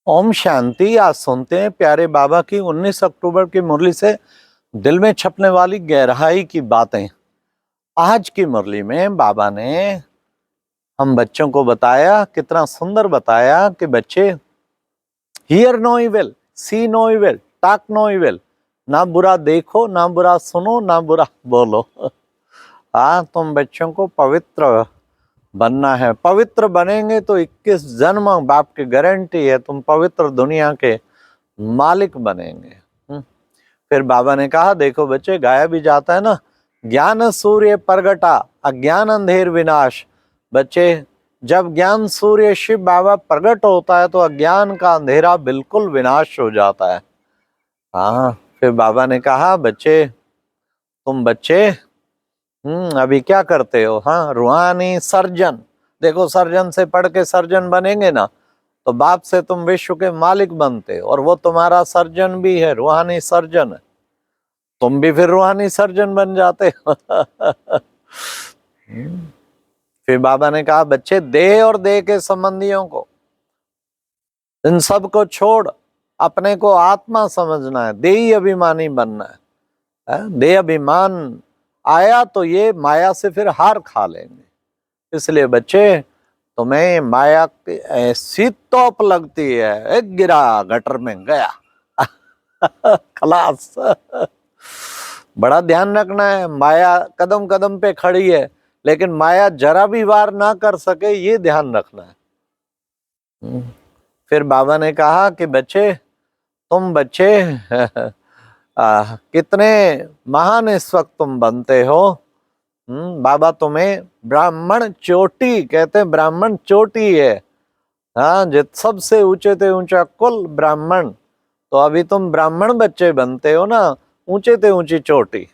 ओम शांति। आज सुनते हैं प्यारे बाबा की 19 अक्टूबर की मुरली से दिल में छपने वाली गहराई की बातें। आज की मुरली में बाबा ने हम बच्चों को बताया, कितना सुंदर बताया कि बच्चे hear no evil, see no evil, talk no evil, ना बुरा देखो, ना बुरा सुनो, ना बुरा बोलो। हाँ, तुम बच्चों को पवित्र बनना है। पवित्र बनेंगे तो 21 जन्म बाप की गारंटी है, तुम पवित्र दुनिया के मालिक बनेंगे। फिर बाबा ने कहा, देखो बच्चे, गाया भी जाता है ना, ज्ञान सूर्य प्रगटा अज्ञान अंधेर विनाश। बच्चे, जब ज्ञान सूर्य शिव बाबा प्रकट होता है तो अज्ञान का अंधेरा बिल्कुल विनाश हो जाता है। हाँ, फिर बाबा ने कहा, बच्चे, तुम बच्चे अभी क्या करते हो? हाँ, रूहानी सर्जन। देखो, सर्जन से पढ़ के सर्जन बनेंगे ना तो बाप से तुम विश्व के मालिक बनते हो, और वो तुम्हारा सर्जन भी है, रूहानी सर्जन है। तुम भी फिर रूहानी सर्जन बन जाते हो। फिर बाबा ने कहा, बच्चे, देह और देह के संबंधियों को, इन सब को छोड़ अपने को आत्मा समझना है, देही अभिमानी बनना है। देह अभिमान आया तो ये माया से फिर हार खा लेंगे। इसलिए बच्चे, तुम्हें माया की ऐसी तोप लगती है, एक गिरा गटर में गया। खलास। बड़ा ध्यान रखना है, माया कदम कदम पे खड़ी है, लेकिन माया जरा भी वार ना कर सके, ये ध्यान रखना है। फिर बाबा ने कहा कि बच्चे, तुम बच्चे कितने महान इस वक्त तुम बनते हो। बाबा तुम्हें ब्राह्मण चोटी कहते हैं, ब्राह्मण चोटी है। हाँ, जित सबसे ऊंचे ते ऊंचा कुल ब्राह्मण, तो अभी तुम ब्राह्मण बच्चे बनते हो ना, ऊंचे ते ऊंची चोटी।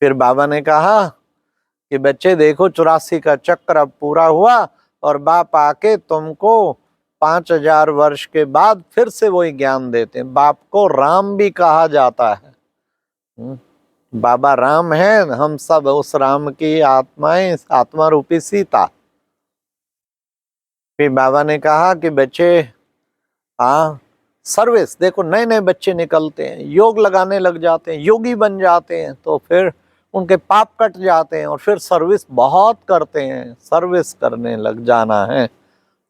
फिर बाबा ने कहा कि बच्चे देखो, 84 का चक्र अब पूरा हुआ और बाप आके तुमको 5000 वर्ष के बाद फिर से वही ज्ञान देते हैं। बाप को राम भी कहा जाता है। बाबा राम है, हम सब उस राम की आत्माएं, आत्मा रूपी सीता। फिर बाबा ने कहा कि बच्चे, हाँ, सर्विस देखो, नए नए बच्चे निकलते हैं, योग लगाने लग जाते हैं, योगी बन जाते हैं, तो फिर उनके पाप कट जाते हैं और फिर सर्विस बहुत करते हैं। सर्विस करने लग जाना है।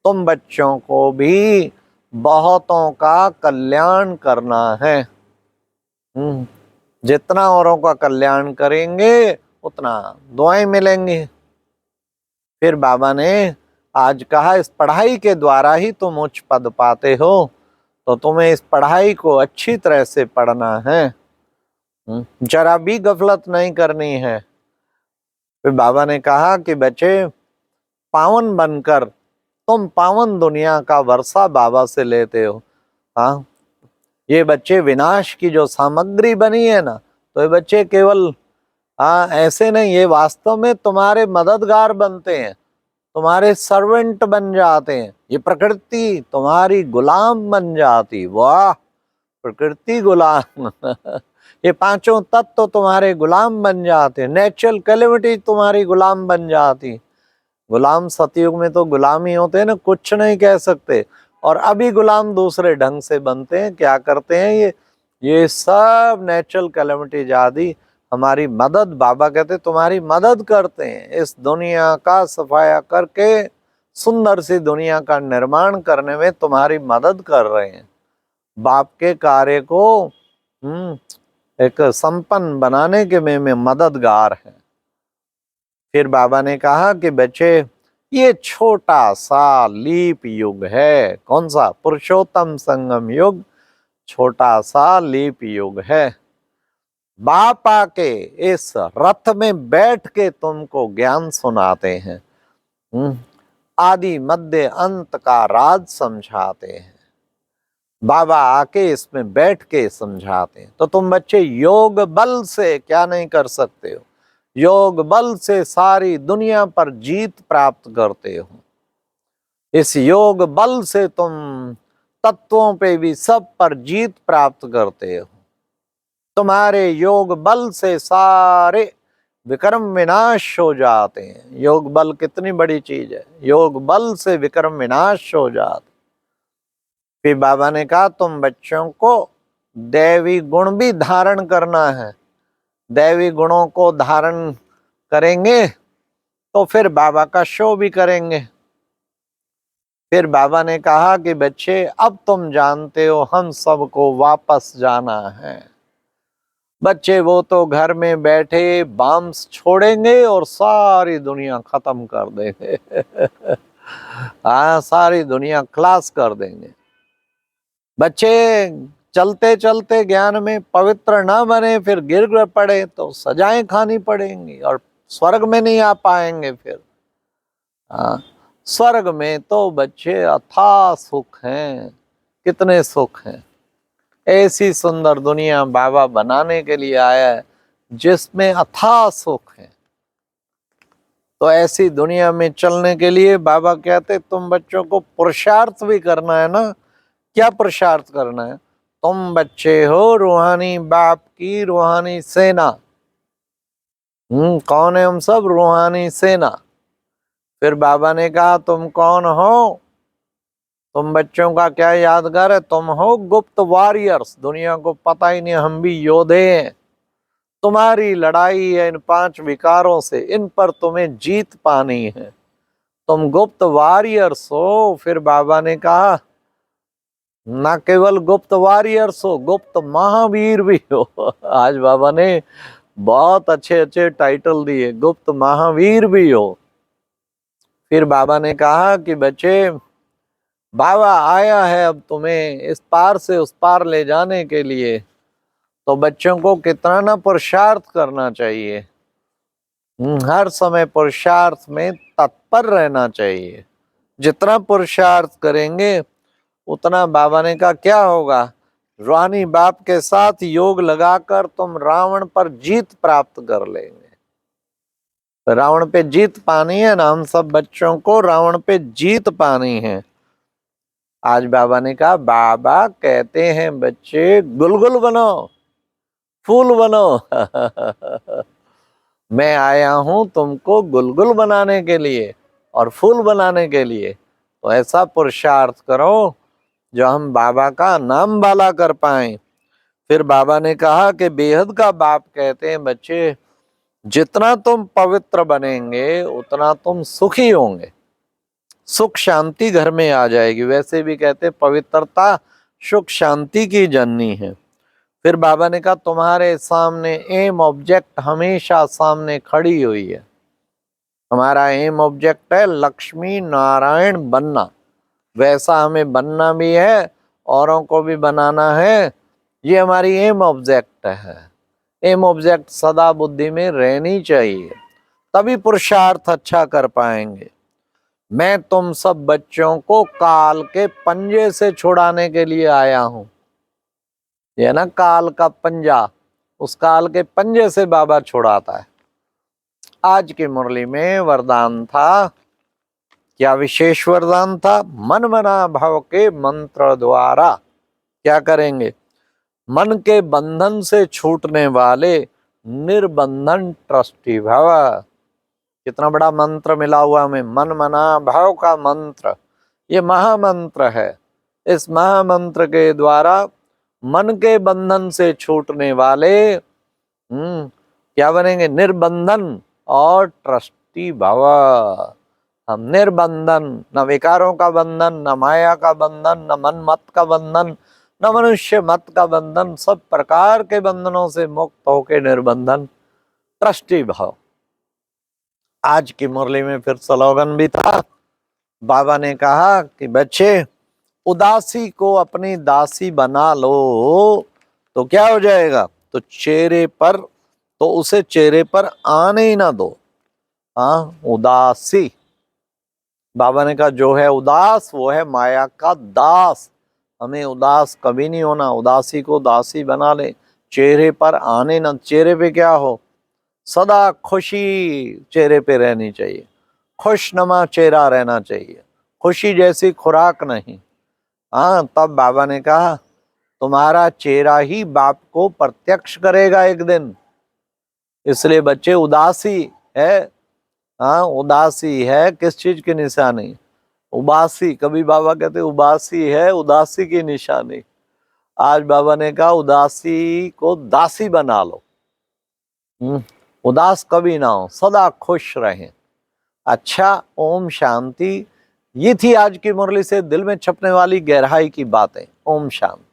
तुम बच्चों को भी बहुतों का कल्याण करना है। जितना औरों का कल्याण करेंगे उतना दुआएं मिलेंगी। फिर बाबा ने आज कहा, इस पढ़ाई के द्वारा ही तुम उच्च पद पाते हो, तो तुम्हें इस पढ़ाई को अच्छी तरह से पढ़ना है, जरा भी गफलत नहीं करनी है। फिर बाबा ने कहा कि बच्चे, पावन बनकर तुम पावन दुनिया का वर्षा बाबा से लेते हो। हाँ, ये बच्चे विनाश की जो सामग्री बनी है ना, तो ये बच्चे केवल ऐसे नहीं, ये वास्तव में तुम्हारे मददगार बनते हैं, तुम्हारे सर्वेंट बन जाते हैं। ये प्रकृति तुम्हारी गुलाम बन जाती। वाह, प्रकृति गुलाम। ये पांचों तत्व तुम्हारे गुलाम बन जाते, नेचुरल कैलेमिटी तुम्हारी गुलाम बन जाती। गुलाम सतयुग में तो गुलाम ही होते हैं ना, कुछ नहीं कह सकते। और अभी गुलाम दूसरे ढंग से बनते हैं। क्या करते हैं ये सब नेचुरल कैलेमिटी आदि हमारी मदद, बाबा कहते तुम्हारी मदद करते हैं, इस दुनिया का सफाया करके सुंदर सी दुनिया का निर्माण करने में तुम्हारी मदद कर रहे हैं। बाप के कार्य को एक संपन्न बनाने के में मददगार है। फिर बाबा ने कहा कि बच्चे, ये छोटा सा लीप युग है। कौन सा? पुरुषोत्तम संगम युग छोटा सा लीप युग है। बाप आके इस रथ में बैठ के तुमको ज्ञान सुनाते हैं, आदि मध्य अंत का राज समझाते हैं। बाबा आके इसमें बैठ के समझाते हैं। तो तुम बच्चे योग बल से क्या नहीं कर सकते हो, योग बल से सारी दुनिया पर जीत प्राप्त करते हो। इस योग बल से तुम तत्वों पे भी सब पर जीत प्राप्त करते हो। तुम्हारे योग बल से सारे विक्रम विनाश हो जाते हैं। योग बल कितनी बड़ी चीज है, योग बल से विक्रम विनाश हो जाते। फिर बाबा ने कहा तुम बच्चों को दैवी गुण भी धारण करना है। दैवी गुणों को धारण करेंगे तो फिर बाबा का शो भी करेंगे। फिर बाबा ने कहा कि बच्चे अब तुम जानते हो हम सबको वापस जाना है। बच्चे वो तो घर में बैठे बम्स छोड़ेंगे और सारी दुनिया खत्म कर देंगे। हाँ, सारी दुनिया क्लास कर देंगे। बच्चे चलते चलते ज्ञान में पवित्र ना बने, फिर गिर पड़े तो सजाएं खानी पड़ेंगी और स्वर्ग में नहीं आ पाएंगे। फिर हाँ, स्वर्ग में तो बच्चे अथाह सुख हैं, कितने सुख हैं। ऐसी सुंदर दुनिया बाबा बनाने के लिए आया है जिसमें अथाह सुख है। तो ऐसी दुनिया में चलने के लिए बाबा कहते तुम बच्चों को पुरुषार्थ भी करना है ना। क्या पुरुषार्थ करना है? तुम बच्चे हो रूहानी बाप की रूहानी सेना। कौन है हम सब? रूहानी सेना। फिर बाबा ने कहा तुम कौन हो? तुम बच्चों का क्या यादगार है? तुम हो गुप्त वॉरियर्स। दुनिया को पता ही नहीं हम भी योद्धे हैं। तुम्हारी लड़ाई है इन 5 विकारों से, इन पर तुम्हें जीत पानी है। तुम गुप्त वॉरियर्स हो। फिर बाबा ने कहा ना केवल गुप्त वॉरियर्स हो, गुप्त महावीर भी हो। आज बाबा ने बहुत अच्छे अच्छे टाइटल दिए, गुप्त महावीर भी हो। फिर बाबा ने कहा कि बच्चे बाबा आया है अब तुम्हें इस पार से उस पार ले जाने के लिए, तो बच्चों को कितना ना पुरुषार्थ करना चाहिए। हर समय पुरुषार्थ में तत्पर रहना चाहिए। जितना पुरुषार्थ करेंगे उतना बाबा ने कहा क्या होगा, रूहानी बाप के साथ योग लगाकर तुम रावण पर जीत प्राप्त कर लेंगे। रावण पे जीत पानी है ना, हम सब बच्चों को रावण पे जीत पानी है। आज बाबा ने कहा बाबा कहते हैं बच्चे गुलगुल बनो, फूल बनो। मैं आया हूं तुमको गुलगुल बनाने के लिए और फूल बनाने के लिए। तो ऐसा पुरुषार्थ करो जो हम बाबा का नाम बाला कर पाए। फिर बाबा ने कहा कि बेहद का बाप कहते हैं बच्चे जितना तुम पवित्र बनेंगे उतना तुम सुखी होंगे, सुख शांति घर में आ जाएगी। वैसे भी कहते पवित्रता सुख शांति की जननी है। फिर बाबा ने कहा तुम्हारे सामने एम ऑब्जेक्ट हमेशा सामने खड़ी हुई है। हमारा एम ऑब्जेक्ट है लक्ष्मी नारायण बनना। वैसा हमें बनना भी है, औरों को भी बनाना है। ये हमारी एम ऑब्जेक्ट है। एम ऑब्जेक्ट सदा बुद्धि में रहनी चाहिए, तभी पुरुषार्थ अच्छा कर पाएंगे। मैं तुम सब बच्चों को काल के पंजे से छुड़ाने के लिए आया हूं। ये ना काल का पंजा, उस काल के पंजे से बाबा छुड़ाता है। आज की मुरली में वरदान था, क्या विशेष वरदान था? मन मना भाव के मंत्र द्वारा क्या करेंगे? मन के बंधन से छूटने वाले निर्बंधन ट्रस्टी भव। कितना बड़ा मंत्र मिला हुआ हमें, मन मना भाव का मंत्र। ये महामंत्र है। इस महामंत्र के द्वारा मन के बंधन से छूटने वाले क्या बनेंगे? निर्बंधन और ट्रस्टी भव। हम निर्बंधन, न विकारों का बंधन, न माया का बंधन, न मन मत का बंधन, न मनुष्य मत का बंधन, सब प्रकार के बंधनों से मुक्त होके निर्बंधन ट्रस्टी भाव। आज की मुरली में फिर स्लोगन भी था। बाबा ने कहा कि बच्चे उदासी को अपनी दासी बना लो तो क्या हो जाएगा? तो चेहरे पर, तो उसे चेहरे पर आने ही ना दो। हाँ, उदासी, बाबा ने कहा जो है उदास वो है माया का दास। हमें उदास कभी नहीं होना, उदासी को दासी बना ले, चेहरे पर आने ना। चेहरे पे क्या हो? सदा खुशी चेहरे पे रहनी चाहिए, खुशनुमा चेहरा रहना चाहिए, खुशी जैसी खुराक नहीं। हाँ, तब बाबा ने कहा तुम्हारा चेहरा ही बाप को प्रत्यक्ष करेगा एक दिन। इसलिए बच्चे उदासी है। हाँ, उदासी है किस चीज की निशानी? उबासी, कभी बाबा कहते उबासी है उदासी की निशानी। आज बाबा ने कहा उदासी को दासी बना लो। उदास कभी ना हो, सदा खुश रहें। अच्छा, ओम शांति। ये थी आज की मुरली से दिल में छपने वाली गहराई की बातें। ओम शांति।